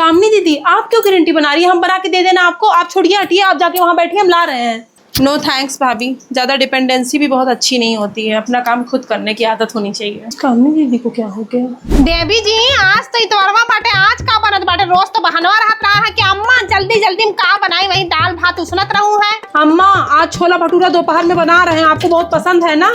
कामनी दीदी आप क्यों ग्रीन टी बना रही है? हम बना के दे देना आपको। आप छोड़िए, हटिए, आप जाके वहाँ बैठिए, हम ला रहे हैं। नो थैंक्स भाभी, ज़्यादा डिपेंडेंसी भी बहुत अच्छी नहीं होती है। अपना काम खुद करने की आदत होनी चाहिए। कामनी दीदी को क्या हो गया? देवी जी आज तो इतवरवा बाटे, आज का बनत बाटे? रोज तो बहनवा रहत रहा है कि अम्मा जल्दी जल्दी में का बनाई, वही दाल भात उसनत रहूं है। अम्मा आज छोला भटूरा दोपहर में बना रहे हैं, आपको बहुत पसंद है ना?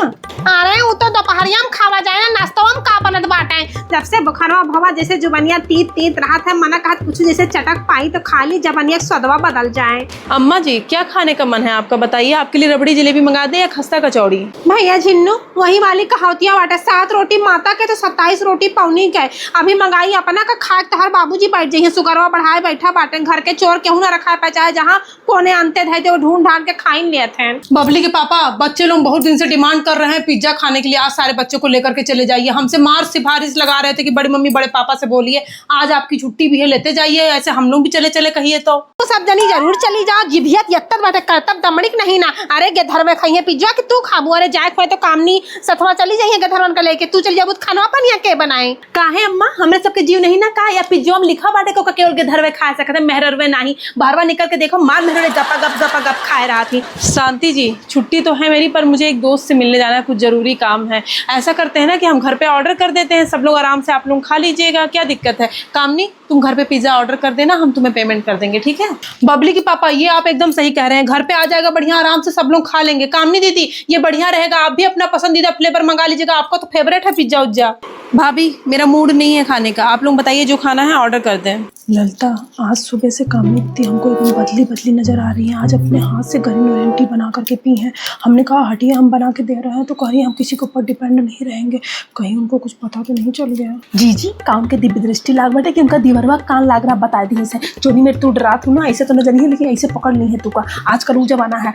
अरे वो तो दोपहरिया में खावा जाए ना, नाश्तवा में का बनत बाटे? जब से बुखारवा भवा जैसे जुबनिया तीत तीत रहा था, मना कहत कुछ जैसे चटक पाई तो खा ली, जबनिया स्वादवा बदल जाए। अम्मा जी क्या खाने का मन है आपका, बताइए। आपके लिए रबड़ी जलेबी मंगा दे या खस्ता कचौड़ी? भैया झिन्नू वही वाली कहावतियां बाटे, 7 रोटी माता के तो 27 रोटी पौनी के। अभी मंगाई अपना का खा के तोहर बाबूजी बैठ जाइए, सुगरवा बढ़ाए बैठा बाटे। घर के चोर केहू ना रखा है, चाहे जहाँ कोने अंते थे वो ढूंढ ढांड के खाइन लिए थे। बबली के पापा बच्चे लोग बहुत दिन से डिमांड कर रहे हैं पिज्जा खाने के लिए। आज सारे बच्चों को लेकर के चले जाइए। हमसे मार सिफारिश लगा रहे थे कि बड़ी मम्मी बड़े पापा से बोलिए आज आपकी छुट्टी भी है, लेते जाइए। ऐसे हम लोग भी चले चले कहिए तो सब जनी जरूर चली जाओ। जिभियत यत्तर बाटे करतब दमड़िक नहीं ना। अरे गेधर में खाइए पिज्जा कि तू खाबू? अरे जाए खोए तो कामनी सथवा चली जाइए गेधरवन का लेके, तू चल जाबू खाना पनिया के बनाए। काहे अम्मा, हमरे सबके जीव नहीं ना का? या पिज्जो में लिखा बाटे को केवल गेधरवे खा सकते, मेहरवे नहीं। बाहरवा निकल के देखो, मार मेहरवे गपा गप खाए रहा थी। शांति जी छुट्टी तो है मेरी, पर मुझे एक दोस्त से मिलने जाना है, कुछ जरूरी काम है। ऐसा करते हैं ना कि हम घर पे ऑर्डर कर देते हैं, सब लोग आराम से आप लोग खा लीजिएगा, क्या दिक्कत है? कामनी तुम घर पे पिज्जा ऑर्डर कर देना, हम तुम्हें पेमेंट कर देंगे, ठीक है? बबली के पापा ये आप एकदम सही कह रहे हैं, घर पे आ जाएगा बढ़िया, आराम से सब लोग खा लेंगे। कामनी दीदी ये बढ़िया रहेगा, आप भी अपना पसंदीदा फ्लेवर मंगा लीजिएगा, आपका तो फेवरेट है पिज्जा उज्जा। भाभी मेरा मूड नहीं है खाने का, आप लोग बताइए जो खाना है ऑर्डर कर दें। ललिता आज सुबह से कामनी दीदी हमको एकदम बदली बदली नजर आ रही है। आज अपने हाथ से ग्रीन टी बना करके पी है। हमने कहा हटिए हम बना के दे रहे हैं, तो कहीं हम किसी के ऊपर डिपेंड नहीं रहेंगे। कहीं उनको कुछ पता तो नहीं चल गया? जी काम के दिव्य दृष्टि लाग बैठे कि उनका दीवरवा कान लाग रहा, बता दी से चोरी में तू डरा तू ना, ऐसे तो नजर नहीं, लेकिन ऐसे पकड़ नहीं है तू का। आजकल वो जमाना है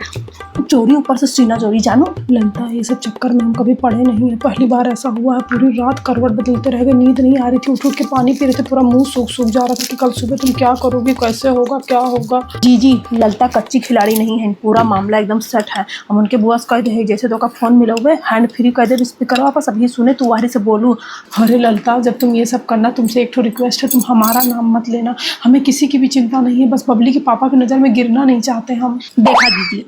चोरी ऊपर से सीना चोरी, जानो। ललिता ये सब चक्कर में हम कभी पढ़े नहीं है, पहली बार ऐसा हुआ है। पूरी रात करवट बदलते रह गए, नींद नहीं आ रही थी, उठ के पानी पी रहे थे, पूरा मुंह सूख जा रहा था कि कल सुबह तुम क्या करोगी, कैसे होगा, क्या होगा। जी ललिता कच्ची खिलाड़ी नहीं है, पूरा मामला एकदम सेट है। हम उनके बुआ से कह दे जैसे तो का फोन मिला हुआ है हैंड फ्री कह दे, स्पीकर वापस अभी सुने तू वारे से बोलू। अरे ललिता जब तुम ये सब करना, तुमसे एक ठो रिक्वेस्ट है, तुम हमारा नाम मत लेना। हमें किसी की भी चिंता नहीं है, बस बबली के पापा की नज़र में गिरना नहीं चाहते हम। देखा दीदी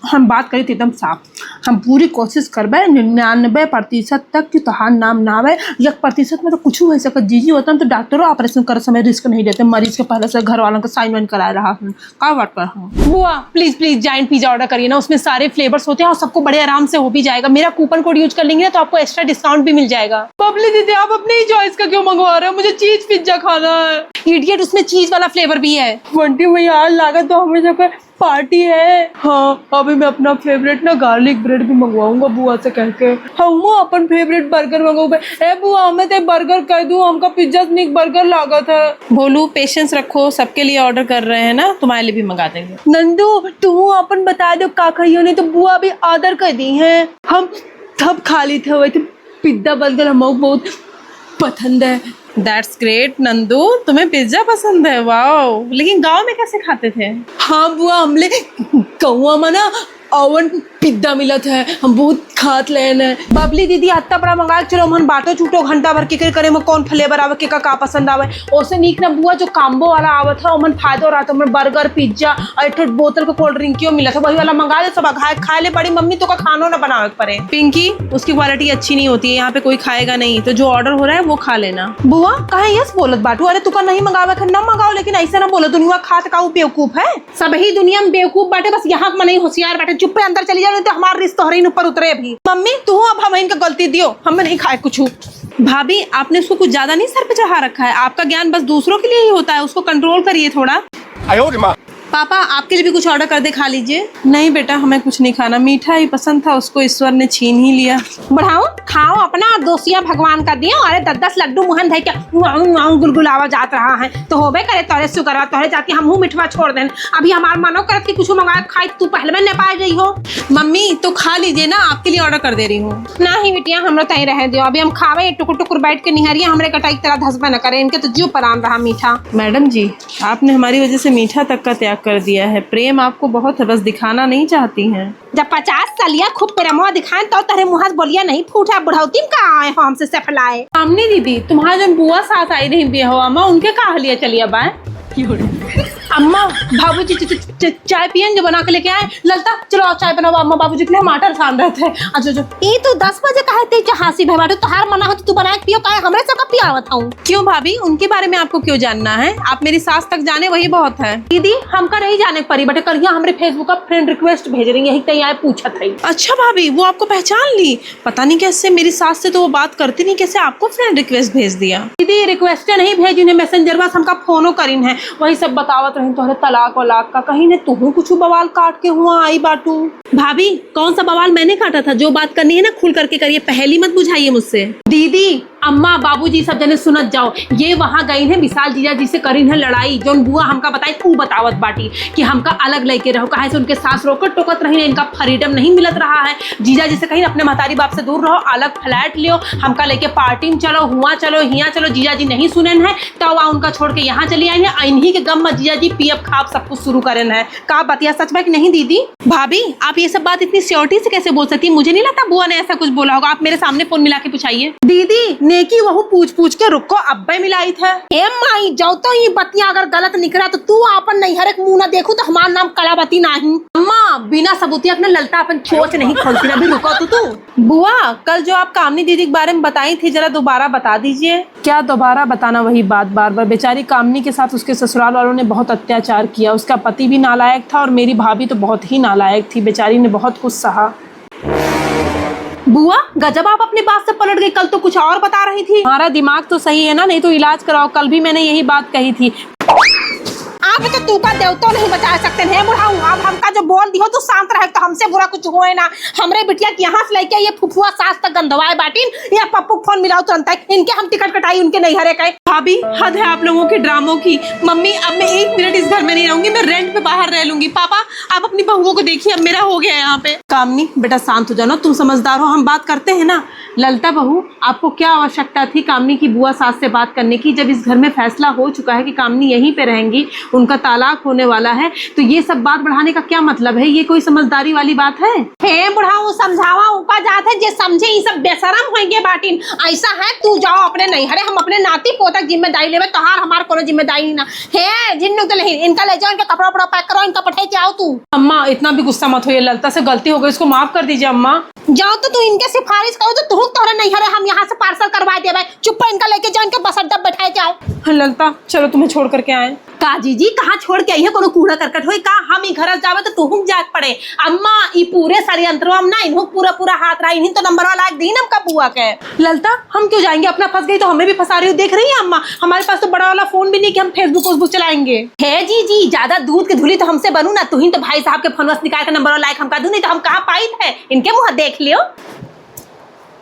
हम बात करी थी एकदम साफ, हम पूरी कोशिश करबे 99% तक कि तोहार नाम ना आवे। 1% में तो कुछ हो सके। जीजी होता तो डॉक्टरों ऑपरेशन कर समय रिस्क नहीं देते, मरीज के पहले से घर वालों को साइन वाइन करा रहा हूँ। क्या बात कर रहा हूँ बुआ, प्लीज जाइंट पिज्जा ऑर्डर करिए ना, उसमें सारे फ्लेवर्स होते हैं और सबको बड़े आराम से हो भी जाएगा। मेरा कूपन कोड यूज कर लेंगे ना तो आपको एक्स्ट्रा डिस्काउंट भी मिल जाएगा। बबली दीदी आप अपने ही चॉइस का क्यों मंगवा रहे हो? मुझे चीज पिज्जा खाना है। इडियट उसमें चीज वाला फ्लेवर भी है। बंटी भैया आज लागत तो हमें जगह पार्टी है। हाँ अभी मैं अपना फेवरेट ना गार्लिक ब्रेड भी मंगवाऊंगा बुआ से कह के। हम अपन फेवरेट बर्गर मंगवाऊंगा। ए बुआ हमें तो बर्गर कह दूं, हमका पिज्जा स्निक बर्गर लागत है। बोलू पेशेंस रखो, सबके लिए ऑर्डर कर रहे हैं ना, तुम्हारे लिए भी मंगा देंगे। नंदू तू अपन बता दो का खाइयो, नहीं तो बुआ भी ऑर्डर कर दी है। हम सब खा ली थे वही पिज्जा बर्गर, हमको बहुत पसंद है। That's great नंदू, तुम्हें पिज्जा पसंद है, वाओ। लेकिन गांव में कैसे खाते थे? हाँ बुआ हमले कौआ में ना ओवन पिज्जा मिलत है, हम बहुत खात लेन है। बबली दीदी अत्ता बड़ा मंगा चलो हम बाटो छूटो घंटा भर के करे में कौन फ्लेवर आवे के का पसंद आवे। ओसे नीक ना बुआ जो काम्बो वाला आवत है ओमन फायदो रहा, तो बर्गर पिज्जा और एक बोतल का कोल्ड ड्रिंक क्यों मिला था, वही वाला मंगा दे, सब खाए ले। बड़ी मम्मी तो का खानो ना बनावे पड़े। पिंकी उसकी क्वालिटी अच्छी नहीं होती है, यहाँ पे कोई खाएगा नहीं, तो जो ऑर्डर हो रहा है वो खा लेना। बुआ कहे यस बोलत बाटू, अरे तू का नहीं मंगावे न मंगाओ, लेकिन ऐसा ना बोलो दुनिया खात का बेवकूफ है। सब ही दुनिया में बेवकूफ बाटे, बस यहाँ में नहीं होशियार बाटे। चुप पे अंदर चली जाओ, तो हमारा रिश्ता तोहरे ऊपर उतरे भी। मम्मी तू अब हम इनका गलती दियो, हम नहीं खाए कुछ। भाभी आपने उसको कुछ ज्यादा नहीं सर पे चढ़ा रखा है, आपका ज्ञान बस दूसरों के लिए ही होता है, उसको कंट्रोल करिए थोड़ा। पापा आपके लिए भी कुछ ऑर्डर कर दे, खा लीजिए। नहीं बेटा हमें कुछ नहीं खाना, मीठा ही पसंद था, उसको ईश्वर ने छीन ही लिया। बढ़ाओ खाओ अपना, दोसिया भगवान का दियो। अरे 10-10 लड्डू मुहन धै के गुलगुलावा जात रहा है, तो होबे करे तोरे शुक्र तोरे जाती हम मिठवा छोड़ दें। अभी हमार मनो करत कि कुछ मंगा खाई, तू पहले में न पाए गई हो। मम्मी तो खा लीजिए ना, आपके लिए ऑर्डर कर दे रही हूँ। नहीं बिटिया हमरो तय रह दियो, अभी हम खावे टुकुर टुकुर बैठ के निहरिया, हमरे कटाई तरह धसबा न करे, इनके तो जीव परान रहा मीठा। मैडम जी आपने हमारी वजह से मीठा तक का त्याग कर दिया है, प्रेम आपको बहुत है, बस दिखाना नहीं चाहती हैं। जब 50 सालिया खूब प्रेमवा दिखाएं तो तेरे मुँह बोलिया नहीं फूटा, बुढ़ौती में का आए हो हमसे सफलाए। सामने दीदी तुम्हारा जब बुआ साथ आई नहीं बिया हुआ माँ, उनके का हलिया चलिए बाय। अम्मा बाबूजी चाय पियेंगे, बना के लेके आए। ललता चलो आप चाय बनाओ, अम्मा बाबूजी के लिए टमाटर छान रहे थे। अच्छा ये तो 10 बजे कहे थे जहासी भाई तोहार मना हो तो तू बना के पियो, काहे हमरे सब का पियावत हूं। क्यों भाभी, उनके बारे में आपको क्यों जानना है? आप मेरी सास तक जाने वही बहुत है। दीदी हमका नहीं जाने परी बटे, कल हमरे फेसबुक का फ्रेंड रिक्वेस्ट भेज रही है, यही कहीं आए पूछा था। अच्छा भाभी वो आपको पहचान ली, पता नहीं कैसे, मेरी सास से तो वो बात करती नहीं, कैसे आपको फ्रेंड रिक्वेस्ट भेज दिया। दीदी रिक्वेस्ट नहीं भेजी ने, मैसेंजर बस हमका फोनो करीन है, वही सब बतावत रही तोहरे तलाक वलाक का, कहीं ने तू कुछ बवाल काट के हुआ आई बाटू। भाभी कौन सा बवाल मैंने काटा था? जो बात करनी है ना खुल करके करिए, पहली मत बुझाइए मुझसे। दीदी अम्मा बाबूजी सब जने सुनत जाओ, ये वहाँ गई है विशाल जीजा जी से करीन है लड़ाई, जोन बुआ हमका बताई तू बतावत बाटी कि हमका अलग लेके रहो, कहे से उनके सास रोकट टोकत रही, इनका फ्रीडम नहीं मिलत रहा है। जीजा जी से कहीं अपने महतारी बाप से दूर रहो, अलग फ्लैट लियो, हमका लेके पार्टी में चलो, हुआ चलो, हिया चलो। जीजा जी नहीं सुने है तो वहाँ उनका छोड़ के यहाँ चली आई है, इन्हीं के गम में जीजा जी पीएफ खाप सब कुछ शुरू करें है। का बतिया सच है कि नहीं दीदी? भाभी आप ये सब बात इतनी श्योरिटी से कैसे बोल सकती है? मुझे नहीं लगता बुआ ने ऐसा कुछ बोला होगा, आप मेरे सामने फोन मिला के पूछाइए। दीदी नेकी वहू पूछ पूछ के रुको, अब्बे मिलाई थे। ए माई जाओ तो ये बतिया अगर गलत निकला तो तू अपन नहीं हर मुंह ना देखू तो हमारा नाम कलावती नहीं। अम्मा बिना सबूतिया अपने ललता अपन चोच नहीं खोलती ना, भी रुको तू। बुआ कल जो आप कामनी दीदी के बारे में बताई थी जरा दोबारा बता दीजिए। क्या दोबारा बताना वही बात बार बार? बेचारी कामनी के साथ उसके ससुराल वालों ने बहुत अत्याचार किया, उसका पति भी नालायक था और मेरी भाभी तो बहुत ही नालायक थी, बेचारी ने बहुत कुछ सहा। बुआ गजब आप अपनी बात से पलट गई, कल तो कुछ और बता रही थी। हमारा दिमाग तो सही है ना, नहीं तो इलाज कराओ, कल भी मैंने यही बात कही थी। आप तो तू का देवता नहीं बचा सकते हैं बुढ़ाऊ, आप हमका जो बोल दी हो तो शांत रहे, तो हमसे बुरा कुछ होए ना। हमरे बिटिया के यहाँ से लेके ये फुफुआ सास तक गंदवाए बाटिन, या पप्पू फोन मिलाओ तुरंत, इनके हम टिकट कटाई, उनके नहीं हरे कहे। भाभी हद है आप लोगों के ड्रामों की। मम्मी अब मैं 1 मिनट इस घर में नहीं रहूंगी, मैं रेंट पे बाहर रह लूंगी। पापा आप अपनी बहुओं को देखिए, अब मेरा हो गया यहाँ पे। कामनी बेटा शांत हो जाओ ना, तुम समझदार हो, हम बात करते हैं ना। ललता बहू आपको क्या आवश्यकता थी कामनी की बुआ सास से बात करने की, जब इस घर में फैसला हो चुका है कि कामनी यहीं पे रहेंगी, उनका तालाक होने वाला है, तो ये सब बात बढ़ाने का क्या मतलब है? ये कोई समझदारी वाली बात है? हे बुढ़ाऊ समझावा ऊका जात है, जे समझे ये सब बेशरम होंगे बाटिन। ऐसा है तू जाओ अपने नहीं हरे, हम अपने नाती पोतक जिम्मेदारी लेवे, तोहार हमार कोनो जिम्मेदारी ना है। जिन्नु तो नहीं, इनका ले जाओ, इनका कपड़ा उपड़ा पैक करो, इनका पठाई के आओ तू। अम्मा इतना भी गुस्सा मत होइए, ललता से गलती हो गई, इसको माफ कर दीजिए अम्मा। जाओ तो तू इनके सिफारिश करो तो तू तोहरा नहीं हरे, हम यहाँ से पार्सल करवा देवे। चुप इनका लेके जाओ, इनके बस अड्डा बैठाए के आओ। ललता चलो तुम्हें छोड़ करके आए। का जीजी कहाँ छोड़ के आई है? कोनो कूड़ा करकट होई का? हम ही घर जावे तो तुम जाग पड़े। अम्मा ई पूरे षड्यंत्रवा में ना इन्हों पूरा हाथ रहा, इन्हीं तो नंबर वाला दिन हमका बुआ के। ललता हम क्यों जाएंगे? अपना फंस गई तो हमें भी फंसा रही हो, देख रही है अम्मा, हमारे पास तो बड़ा वाला फोन भी नहीं कि हम फेसबुक चलाएंगे। है जी ज्यादा दूध की धुली तो हमसे बनू ना, तुही तो भाई साहब के फोन निकाल के नंबर वाला लाइक हमका दू, नहीं तो हम कहाँ पाई थे, इनके मुँह देख लियो।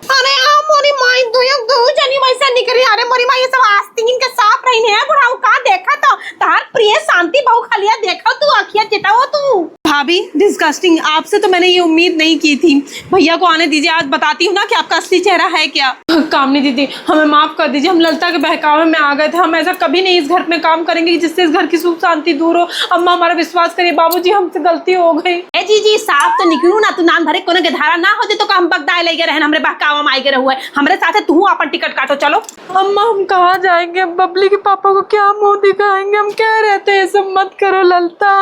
अरे मोरी माई दो जनी वैसे निकली। अरे मोरी माई ये सब आस्तीन के साफ रही है बुढ़ाऊ का देखा तो तार प्रिय शांति बहु खलिया देखा तू अखिया चिताओ तू। भाभी डिस्गस्टिंग, आपसे तो मैंने ये उम्मीद नहीं की थी। भैया को आने दीजिए, आज बताती हूँ ना कि आपका असली चेहरा है क्या। कामनी दीदी हमें माफ कर दीजिए, हम ललता के बहकावे में आ गए थे, हम ऐसा कभी नहीं इस घर में काम करेंगे जिससे इस घर की सुख शांति दूर हो। अम्मा हमारा विश्वास करिए, बाबूजी हमसे गलती हो गई। जी साफ तो निकलू ना, तू नाम भरे कोनो के धारा ना हो जे तो हम बगदाए ले गए रहन, हमरे बहकावा में आई गए हुए, हमरे साथ तू अपन टिकट काटो चलो। अम्मा हम कहाँ जाएंगे? बबली के पापा को क्या मुंह दिखाएंगे? हम कह रहे थे ये सब मत करो ललता।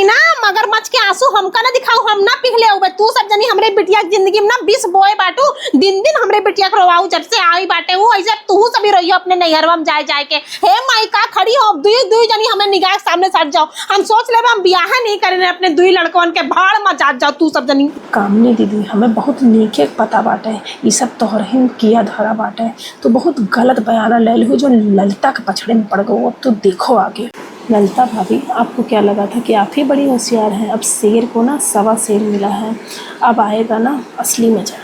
ना मगरमच्छ के आंसू हमका ना दिखाओ, हम ना पिघले हुए। तू सब जनी हमरे बिटिया की जिंदगी में ना 20 बोए बाटू, दिन दिन हमरे बिटिया को रोवाऊ, जब से आई बाटे हूँ ऐसे तू सभी रहियो अपने नैहरवा में जाए के। हे माई का खड़ी हो, दुई जनी हमें निगाह सामने सट जाओ, हम सोच ले हम ब्याह नहीं करें अपने दुई लड़कों के, भाड़ में जात जाओ तू सब जनी। कामनी दीदी हमें बहुत नीके पता बाटे, ये सब तोहरे किया धारा बाटे, तो बहुत गलत बयाना ले लो जो ललिता के पछड़े में पड़ गए। अब तो देखो आगे। ललिता भाभी आपको क्या लगा था कि आप ही बड़ी होशियार हैं? अब शेर को ना 1.25 शेर मिला है, अब आएगा ना असली मजा।